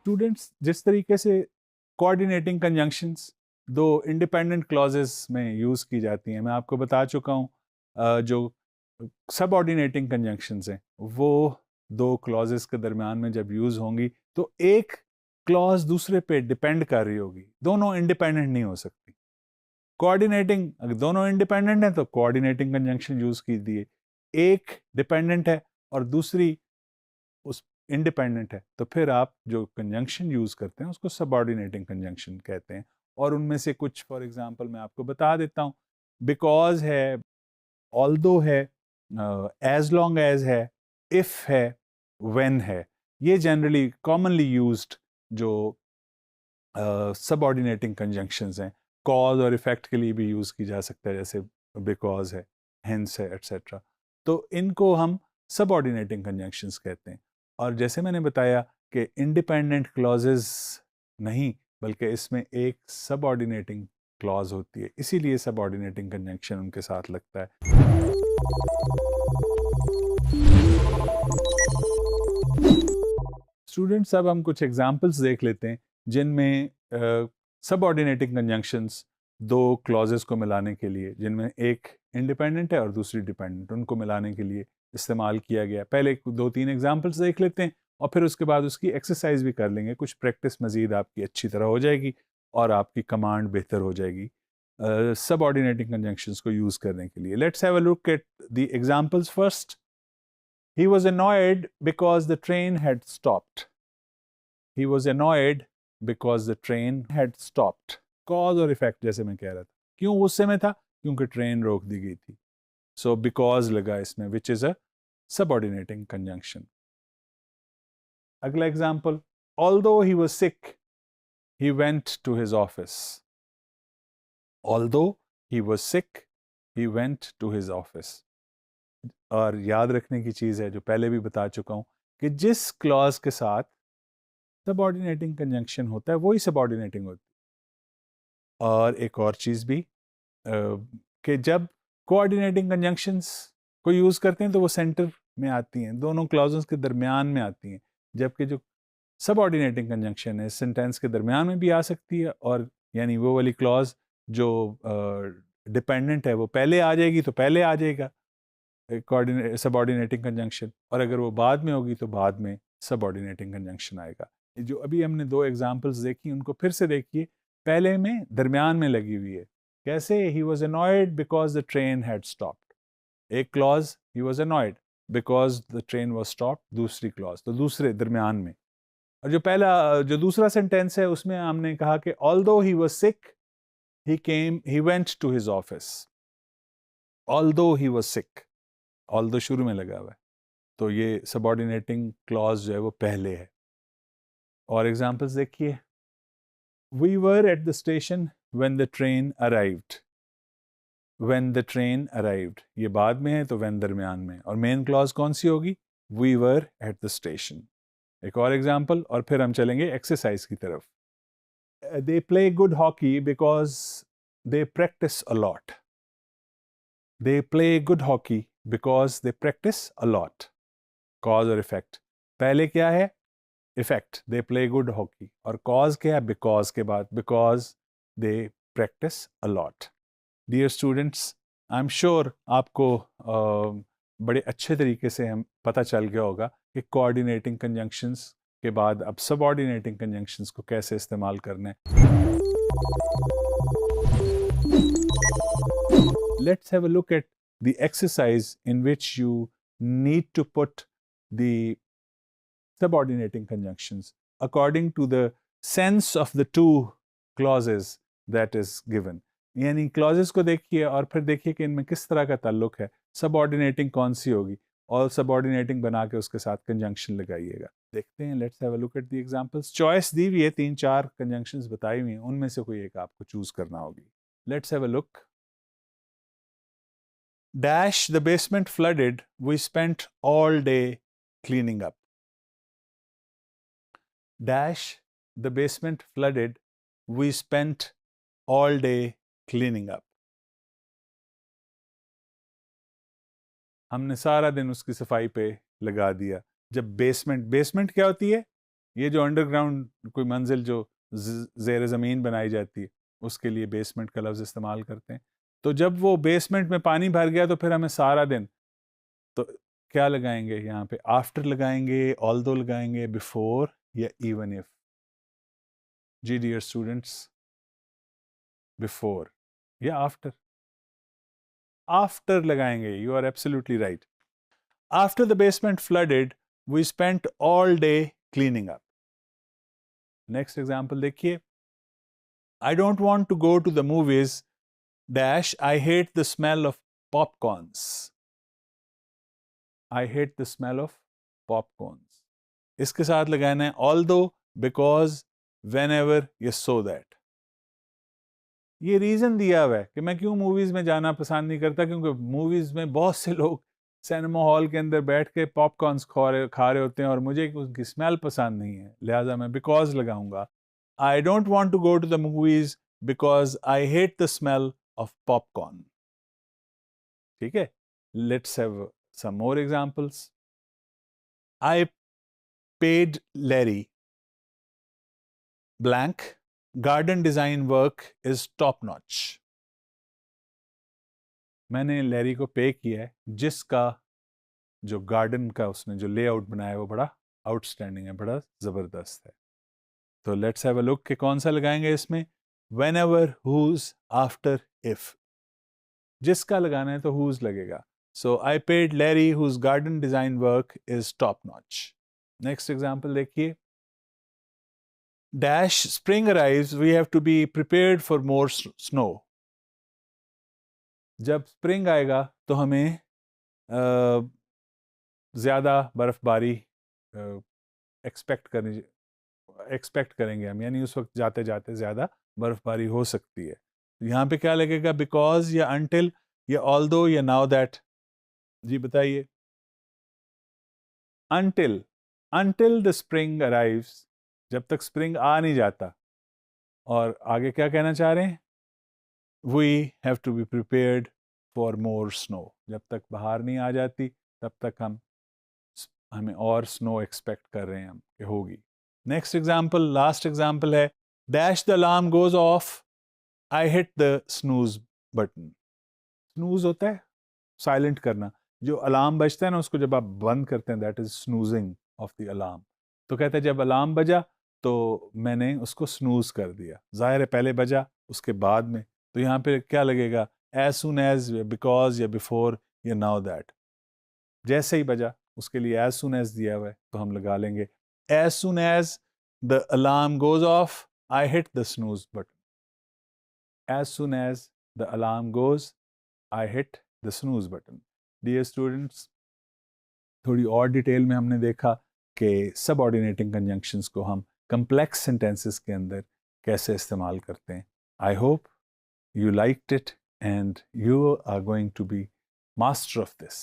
Students, जिस तरीके से कोऑर्डिनेटिंग कंजंक्शंस दो इंडिपेंडेंट क्लॉजेस में यूज़ की जाती हैं, मैं आपको बता चुका हूँ। जो सबऑर्डिनेटिंग कंजंक्शंस हैं वो दो क्लॉजेस के दरमियान में जब यूज़ होंगी तो एक क्लॉज दूसरे पे डिपेंड कर रही होगी, दोनों इंडिपेंडेंट नहीं हो सकती। कोऑर्डिनेटिंग, अगर दोनों इंडिपेंडेंट हैं तो कोऑर्डिनेटिंग कंजंक्शन यूज़ कीजिए। एक डिपेंडेंट है और दूसरी उस इंडिपेंडेंट है, तो फिर आप जो कंजंक्शन यूज करते हैं उसको सबऑर्डिनेटिंग कंजंक्शन कहते हैं। और उनमें से कुछ फॉर एग्जांपल मैं आपको बता देता हूँ। बिकॉज है, ऑल्दो है, एज लॉन्ग एज है, इफ है, व्हेन है। ये जनरली कॉमनली यूज्ड जो सबऑर्डिनेटिंग कंजंक्शंस हैं। कॉज और इफेक्ट के लिए भी यूज की जा सकता है, जैसे बिकॉज है, हेंस है, एट्सेट्रा। तो इनको हम सबऑर्डिनेटिंग कंजंक्शंस कहते हैं। और जैसे मैंने बताया कि इंडिपेंडेंट क्लॉजेस नहीं, बल्कि इसमें एक सबऑर्डिनेटिंग क्लॉज होती है, इसीलिए सबऑर्डिनेटिंग कंजंक्शन उनके साथ लगता है। स्टूडेंट्स, अब हम कुछ एग्जांपल्स देख लेते हैं जिनमें सबऑर्डिनेटिंग कंजंक्शंस दो क्लॉजेस को मिलाने के लिए, जिनमें एक इंडिपेंडेंट है और दूसरी डिपेंडेंट, उनको मिलाने के लिए इस्तेमाल किया गया। पहले दो तीन एग्जांपल्स देख लेते हैं और फिर उसके बाद उसकी एक्सरसाइज भी कर लेंगे। कुछ प्रैक्टिस मजीद आपकी अच्छी तरह हो जाएगी और आपकी कमांड बेहतर हो जाएगी सबऑर्डिनेटिंग कंजंक्शंस को यूज करने के लिए। Let's have a look at the examples first. He was annoyed because the train had stopped. He was annoyed because the train had stopped. Cause और effect जैसे मैं कह रहा था, क्यों गुस्से में था? क्योंकि ट्रेन रोक दी गई थी। So because लगा इसमें, which is a subordinating conjunction. अगला example, although he was sick, he went to his office. Although he was sick, he went to his office. और याद रखने की चीज़ है, जो पहले भी बता चुका हूं, कि जिस क्लॉज के साथ सबऑर्डिनेटिंग कंजंक्शन होता है वही सबऑर्डिनेटिंग होती है। और एक और चीज़ भी कि जब कोऑर्डिनेटिंग कंजंक्शंस को यूज़ करते हैं तो वो सेंटर में आती हैं, दोनों क्लॉजेस के दरमियान में आती हैं। जबकि जो सबऑर्डिनेटिंग कंजंक्शन है सेंटेंस के दरमियान में भी आ सकती है, और यानी वो वाली क्लॉज जो डिपेंडेंट है वो पहले आ जाएगी तो पहले आ जाएगा सबऑर्डिनेटिंग कंजंक्शन, और अगर वो बाद में होगी तो बाद में सबऑर्डिनेटिंग कंजंक्शन आएगा। जो अभी हमने दो एग्जांपल्स देखी उनको फिर से देखिए। पहले में दरमियान में लगी हुई है, कैसे? He was annoyed because the train had stopped. एक clause, he was annoyed because the train was stopped, दूसरी क्लॉज तो दूसरे दरमियान में। और जो दूसरा सेंटेंस है उसमें हमने कहा कि although he was sick, he went to his office. Although he was sick, although शुरू में लगा हुआ है, तो ये सबऑर्डिनेटिंग क्लॉज जो है वो पहले है। और एग्जांपल्स देखिए। We were at the station when the train arrived. When the train arrived ये बाद में है तो व्हेन दरमियान में, और मेन क्लॉज कौन सी होगी? We were at the station. एक और एग्जांपल और फिर हम चलेंगे एक्सरसाइज की तरफ। They play good hockey because they practise a lot. They play good hockey because they practise a lot. Cause और इफेक्ट, पहले क्या है? Effect, they play good hockey, और कॉज क्या है? बिकॉज के बाद, because they practise a lot. Dear students, I am sure आपको बड़े अच्छे तरीके से हम पता चल गया होगा कि कोऑर्डिनेटिंग कंजंक्शंस के बाद अब सबऑर्डिनेटिंग कंजंक्शंस को कैसे इस्तेमाल करना है। Let's have a look at the exercise in which you need to put the subordinating conjunctions according to the sense of the two clauses that is given. यानी clauses को देखिए और फिर देखिए कि इनमें किस तरह का ताल्लुक है, सबऑर्डिनेटिंग कौन सी होगी, और सबऑर्डिनेटिंग बना के उसके साथ कंजंक्शन लगाइएगा। देखते हैं, let's have a look at the examples. Choice दी हुई है, 3-4 कंजंक्शंस बताई हुई हैं, उनमें से कोई एक आपको चूज करना होगी। Let's have a look. Dash, the basement flooded. We spent all day cleaning up. Dash, the basement flooded. We spent all day cleaning up. हमने सारा दिन उसकी सफाई पे लगा दिया। जब बेसमेंट, बेसमेंट क्या होती है? ये जो अंडरग्राउंड कोई मंजिल जो ज़ेर ज़मीन बनाई जाती है उसके लिए बेसमेंट का लफ्ज़ इस्तेमाल करते हैं। तो जब वो बेसमेंट में पानी भर गया तो फिर हमें सारा दिन, तो क्या लगाएंगे यहाँ पे? आफ्टर लगाएंगे, ऑल्दो लगाएंगे, बिफोर या इवन इफ? जी डियर स्टूडेंट्स, बिफोर या आफ्टर? आफ्टर लगाएंगे, you are absolutely right. After the basement flooded we spent all day cleaning up. Next example देखिए, I don't want to go to the movies dash I hate the smell of popcorns. I hate the smell of popcorns. इसके साथ लगाना है although, because, whenever, या so that. ये reason दिया हुआ है कि मैं क्यों मूवीज में जाना पसंद नहीं करता, क्योंकि मूवीज में बहुत से लोग सिनेमा हॉल के अंदर बैठ के पॉपकॉर्न्स खा रहे होते हैं और मुझे उनकी स्मेल पसंद नहीं है, लिहाजा मैं बिकॉज लगाऊंगा। I don't want to go to the movies because I hate the smell of popcorn. ठीक है, let's have some more examples. I paid Larry blank garden design work is top notch. मैंने Larry को pay किया है जिसका जो garden का उसने जो लेआउट बनाया है वो बड़ा आउटस्टैंडिंग है, बड़ा ज़बरदस्त है। तो लेट्स हैव अ लुक कि कौन सा लगाएंगे इसमें। Whenever, whose, after, if. जिसका लगाना है तो हुज लगेगा। So I paid Larry whose garden design work is top notch. Next example देखिए, dash spring arrives we have to be prepared for more snow. जब स्प्रिंग आएगा तो हमें ज़्यादा बर्फबारी एक्सपेक्ट करेंगे हम, यानी उस वक्त जाते जाते ज़्यादा बर्फबारी हो सकती है। यहाँ पे क्या लगेगा, बिकॉज या अनटिल या ऑल्दो या नाउ दैट? जी बताइए। Until, until the spring arrives, जब तक स्प्रिंग आ नहीं जाता। और आगे क्या कहना चाह रहे हैं, we have to be prepared for more snow, जब तक बाहर नहीं आ जाती तब तक हमें और स्नो एक्सपेक्ट कर रहे हैं हम कि होगी। नेक्स्ट एग्जाम्पल, लास्ट एग्जाम्पल है, dash the alarm goes off I hit the snooze button. Snooze होता है साइलेंट करना, जो अलार्म बजता है ना उसको जब आप बंद करते हैं that is snoozing of the alarm. तो कहते हैं जब अलार्म बजा तो मैंने उसको स्नूज कर दिया, जाहिर है पहले बजा उसके बाद में। तो यहाँ पे क्या लगेगा, एज सुन एज, बिकॉज या बिफोर या नाउ दैट? जैसे ही बजा उसके लिए एज सुन एज दिया हुआ है तो हम लगा लेंगे as soon as the alarm goes off I hit the snooze button. As soon as the alarm goes I hit the snooze button. Dear students, थोड़ी और डिटेल में हमने देखा कि सबऑर्डिनेटिंग कंजंक्शंस को हम कम्प्लेक्स सेंटेंसेस के अंदर कैसे इस्तेमाल करते हैं। I hope you liked it and you are going to be master of this.